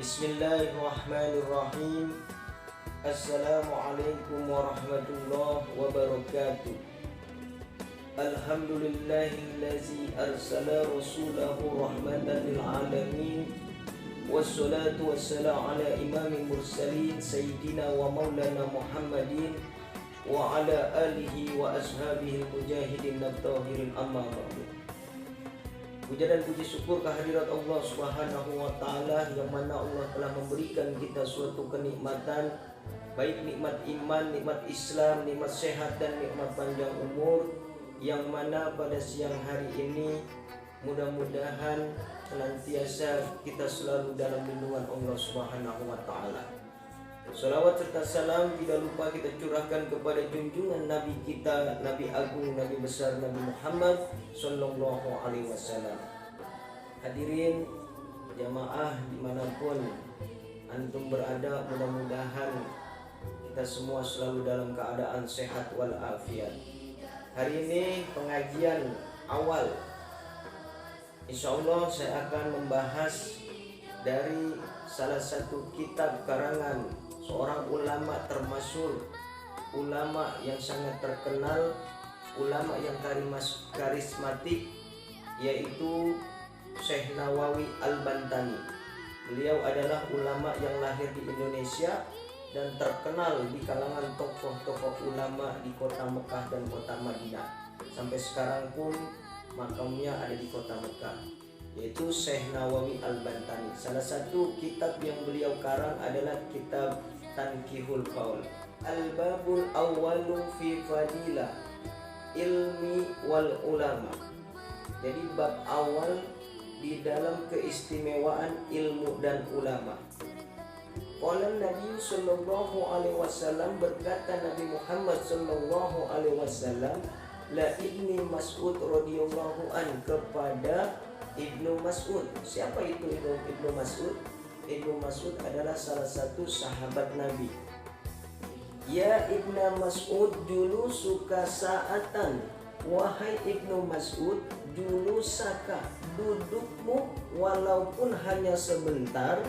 Bismillahirrahmanirrahim. Assalamualaikum warahmatullahi wabarakatuh. Alhamdulillahillazi arsala rasulahu rahmatan lil alamin. Wassalatu wassalamu ala imamil mursalin sayyidina wa maulana Muhammadin wa ala alihi wa ashabihi mujahidin at-tahirin, amma ba'du. Puja dan puji syukur kehadirat Allah Subhanahu wa taala, yang mana Allah telah memberikan kita suatu kenikmatan, baik nikmat iman, nikmat Islam, nikmat sehat dan nikmat panjang umur, yang mana pada siang hari ini mudah-mudahan senantiasa kita selalu dalam lindungan Allah Subhanahu wa taala. Salawat serta salam tidak lupa kita curahkan kepada junjungan Nabi kita, Nabi Agung, Nabi besar, Nabi Muhammad Sallallahu Alaihi Wasallam. Hadirin jamaah dimanapun antum berada, mudah-mudahan kita semua selalu dalam keadaan sehat walafiat. Hari ini pengajian awal, insya Allah saya akan membahas dari salah satu kitab karangan seorang ulama termasyhur, ulama yang sangat terkenal, ulama yang karismatik, yaitu Syekh Nawawi Al-Bantani. Beliau adalah ulama yang lahir di Indonesia dan terkenal di kalangan tokoh-tokoh ulama di kota Mekah dan kota Madinah. Sampai sekarang pun makamnya ada di kota Mekah, yaitu Syekh Nawawi Al-Bantani. Salah satu kitab yang beliau karang adalah kitab Tanqihul Qaul. Al-babul awwalu fi fadilah ilmi wal ulama. Jadi bab awal di dalam keistimewaan ilmu dan ulama. Qala Nabi sallallahu alaihi wasallam, berkata Nabi Muhammad sallallahu alaihi wasallam, la Ibni Mas'ud radhiyallahu an, kepada Ibnu Mas'ud. Siapa itu Ibnu Mas'ud? Ibnu Mas'ud adalah salah satu sahabat Nabi. Ya Ibnu Mas'ud, julusuka sa'atan. Wahai Ibnu Mas'ud, julusaka, dudukmu walaupun hanya sebentar,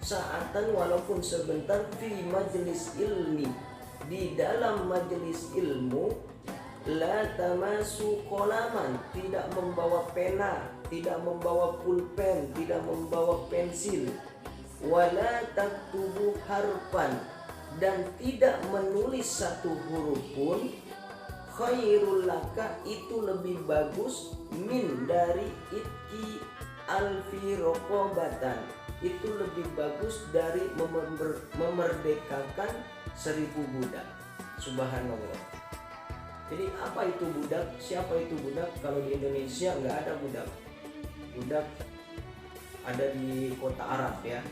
sa'atan walaupun sebentar, fi majlis ilmi, di dalam majelis ilmu, la tamasu qalaman, tidak membawa pena, tidak membawa pulpen, tidak membawa pensil, wala taktubu harfan, dan tidak menulis satu huruf pun, khairul laka, itu lebih bagus, min, dari itki alfi raqabatan, itu lebih bagus dari memerdekakan 1000 budak. Subhanallah. Jadi apa itu budak? Siapa itu budak? Kalau di Indonesia nggak ada budak. Budak ada di kota Arab ya.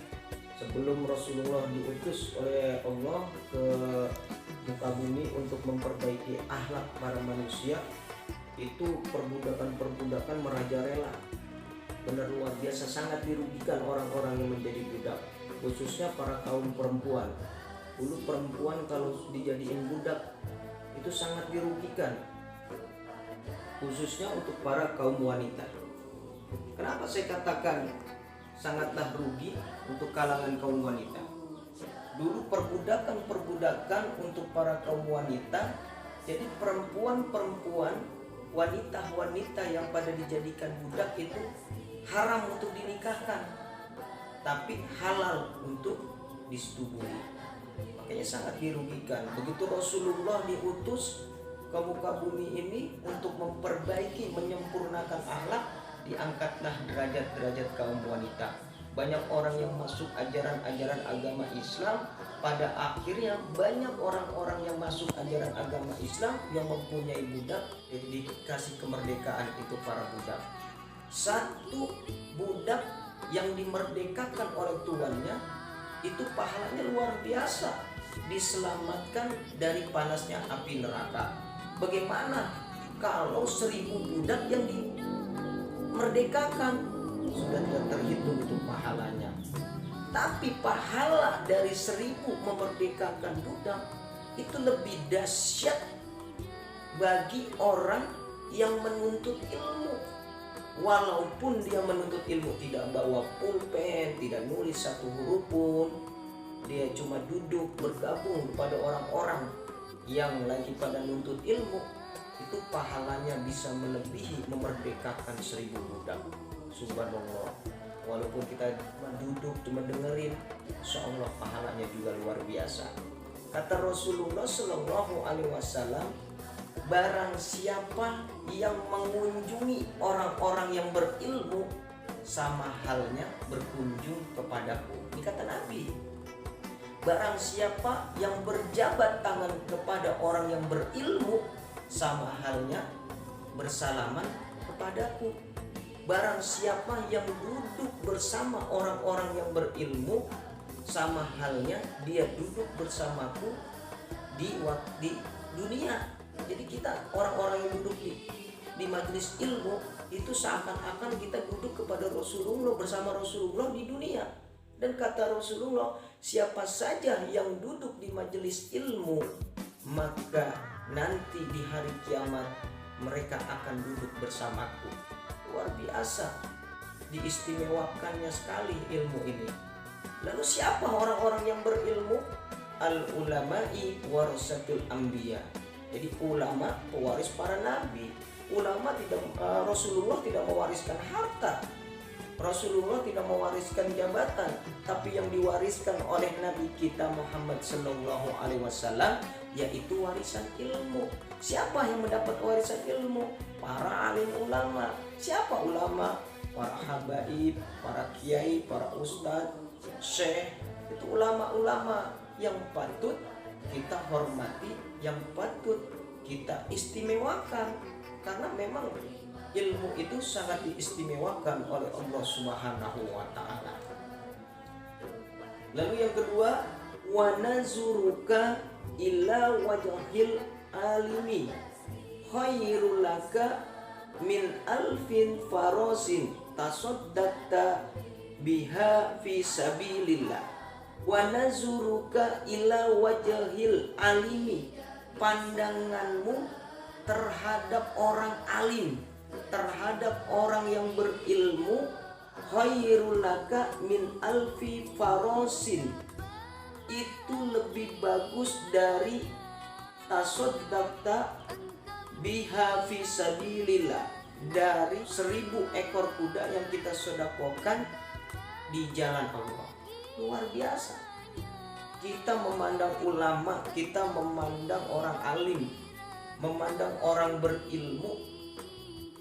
Sebelum Rasulullah diutus oleh Allah ke muka bumi untuk memperbaiki akhlak para manusia, itu perbudakan merajalela. Benar luar biasa, sangat dirugikan orang-orang yang menjadi budak, khususnya para kaum perempuan. Dulu perempuan kalau dijadiin budak itu sangat dirugikan, khususnya untuk para kaum wanita. Kenapa saya katakan sangatlah rugi untuk kalangan kaum wanita? Dulu perbudakan untuk para kaum wanita, jadi perempuan-perempuan, wanita-wanita yang pada dijadikan budak itu haram untuk dinikahkan, tapi halal untuk disetubui. Makanya sangat dirugikan. Begitu Rasulullah diutus ke muka bumi ini untuk memperbaiki, menyempurnakan akhlak, diangkatlah derajat-derajat kaum wanita. Banyak orang yang masuk ajaran-ajaran agama Islam, pada akhirnya banyak orang-orang yang masuk ajaran agama Islam yang mempunyai budak, jadi dikasih kemerdekaan itu para budak. Satu budak yang dimerdekakan oleh tuannya itu pahalanya luar biasa, diselamatkan dari panasnya api neraka. Bagaimana kalau 1000 budak yang dimerdekakan? Sudah tidak terhitung itu pahalanya. Tapi pahala dari 1000 memerdekakan budak itu lebih dahsyat bagi orang yang menuntut ilmu. walaupun dia menuntut ilmu tidak bawa pulpen, tidak nulis satu huruf pun, dia cuma duduk bergabung kepada orang-orang yang lagi pada nuntut ilmu, itu pahalanya bisa melebihi memerdekakan 1000 budak. Subhanallah. Walaupun kita duduk cuma dengerin, insyaallah pahalanya juga luar biasa. Kata Rasulullah Shallallahu Alaihi Wasallam, barang siapa yang mengunjungi orang-orang yang berilmu, sama halnya berkunjung kepadaku. Ini kata Nabi. Barang siapa yang berjabat tangan kepada orang yang berilmu, sama halnya bersalaman kepadaku. Barang siapa yang duduk bersama orang-orang yang berilmu, sama halnya dia duduk bersamaku di dunia. Jadi kita orang-orang yang duduk di majelis ilmu itu seakan-akan kita duduk kepada Rasulullah, bersama Rasulullah di dunia. Dan kata Rasulullah, siapa saja yang duduk di majelis ilmu, maka nanti di hari kiamat mereka akan duduk bersamaku. Luar biasa, diistimewakannya sekali ilmu ini. Lalu siapa orang-orang yang berilmu? Al-ulama'i warasatul anbiya. Jadi ulama pewaris para nabi. Ulama Rasulullah tidak mewariskan harta. Rasulullah tidak mewariskan jabatan, tapi yang diwariskan oleh Nabi kita Muhammad Sallallahu Alaihi Wasallam yaitu warisan ilmu. Siapa yang mendapat warisan ilmu? Para alim ulama. Siapa ulama? Para habaib, para kiai, para ustadz, syekh. Itu ulama-ulama yang patut kita hormati, yang patut kita istimewakan, karena memang ilmu itu sangat diistimewakan oleh Allah Subhanahu wa taala. Lalu yang kedua, wa nazuruka ila wajhil alimi khairul laka min alfin farasin tasaddaqta biha fi sabilillah. Wa nazuruka ila wajhil alimi, pandanganmu terhadap orang alim, terhadap orang yang berilmu, khairul laka min alfi farasin, itu lebih bagus dari tasaddaqta biha fi sabilillah, dari 1000 ekor kuda yang kita sedekahkan di jalan Allah. Luar biasa. Kita memandang ulama, kita memandang orang alim, memandang orang berilmu,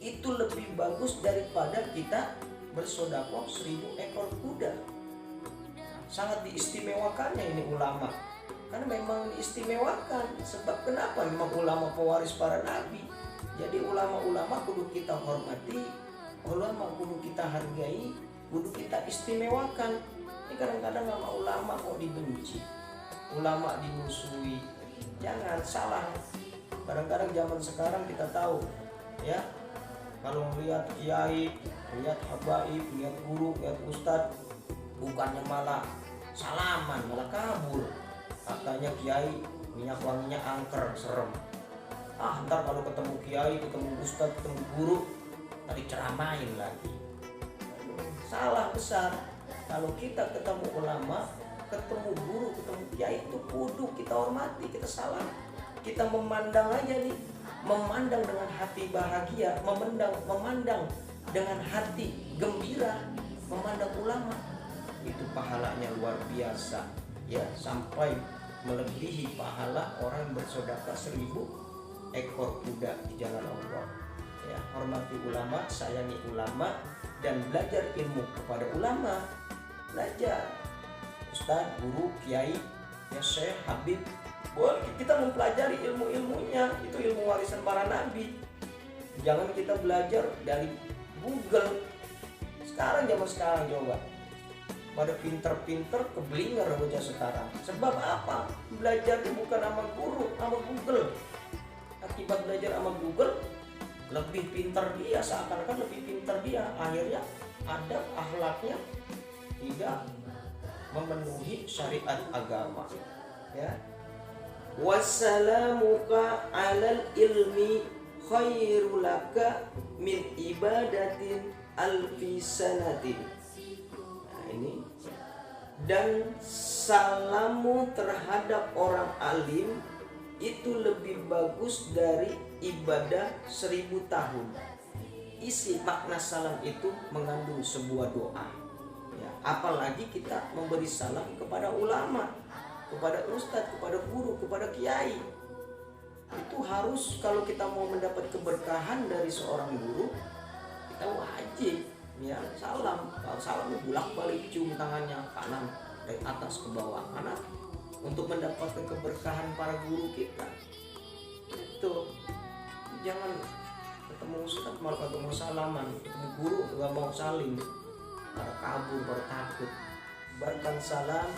itu lebih bagus daripada kita bersedekah 1000 ekor kuda. Sangat diistimewakannya ini ulama, karena memang diistimewakan. Sebab kenapa? Memang ulama pewaris para nabi. Jadi ulama-ulama kudu kita hormati, ulama kudu kita hargai, kudu kita istimewakan. Ini kadang-kadang nama ulama mau dibenci, ulama dimusuhi. Jangan salah. Kadang-kadang zaman sekarang kita tahu, ya, kalau melihat kiai, lihat habaib, lihat guru, lihat ustadz, bukannya malah salaman, malah kabur. Katanya kiai minyak wanginya angker, serem. Ntar kalau ketemu kiai, ketemu ustadz, ketemu guru, tadi ceramain lagi. Salah besar. Kalau kita ketemu ulama, ketemu guru, ketemu kiai, itu kudu kita hormati, kita salam. Kita memandang aja nih, memandang dengan hati bahagia, memandang dengan hati gembira, memandang ulama, itu pahalanya luar biasa, ya, sampai melebihi pahala orang yang bersedekah 1000 ekor kuda di jalan Allah. Ya, hormati ulama, sayangi ulama, dan belajar ilmu kepada ulama. Belajar, ustadz, guru, kiai, ya, syekh, habib. Boleh kita mempelajari ilmu-ilmunya, itu ilmu warisan para nabi. Jangan kita belajar dari Google. Zaman sekarang coba, pada pinter-pinter keblinger bocah sekarang. Sebab apa? Belajarnya bukan sama guru, sama Google. Akibat belajar sama Google, lebih pinter dia, seakan-akan lebih pinter dia. Akhirnya adab akhlaknya tidak memenuhi syariat agama, ya. Wassalamuka alal ilmi khairulaka min ibadatin alfi sanatin. Nah ini, dan salammu terhadap orang alim itu lebih bagus dari ibadah 1000 tahun. Isi makna salam itu mengandung sebuah doa ya, apalagi kita memberi salam kepada ulama, kepada ustadz, kepada guru, kepada kiai. Itu harus, kalau kita mau mendapat keberkahan dari seorang guru, kita wajib ya salam. Kalau salam bolak-balik, cium tangannya kanan dari atas ke bawah, karena untuk mendapatkan keberkahan para guru kita. Itu jangan ketemu ustaz malah kagak mau salaman, ketemu guru gak mau salim, pada kabur, pada takut. Sebarkan salam,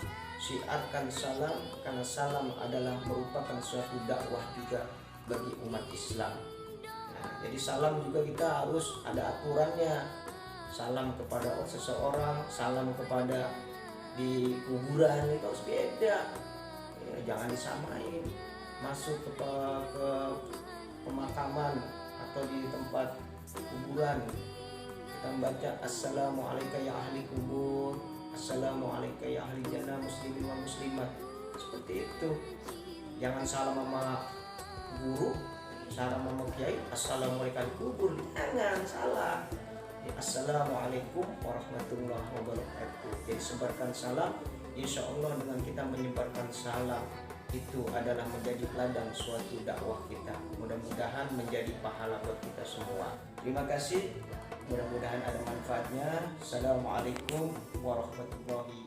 syiarkan salam, karena salam adalah merupakan suatu dakwah juga bagi umat Islam. Nah, jadi salam juga kita harus ada aturannya. Salam kepada seseorang, salam kepada di kuburan itu harus beda ya, jangan disamain. Masuk ke pemakaman atau di tempat kuburan, kita membaca assalamualaikum ya ahli kubur, assalamualaikum ya ahli jannah muslimin wa muslimat, seperti itu. Jangan salam sama guru, salam sama kiai, assalamualaikum kubur, jangan salah. Assalamualaikum warahmatullahi wabarakatuh. Jadi sebarkan salam, insya Allah dengan kita menyebarkan salam itu adalah menjadi ladang suatu dakwah kita. Mudah-mudahan menjadi pahala buat kita semua. Terima kasih, mudah-mudahan ada manfaatnya. Assalamualaikum warahmatullahi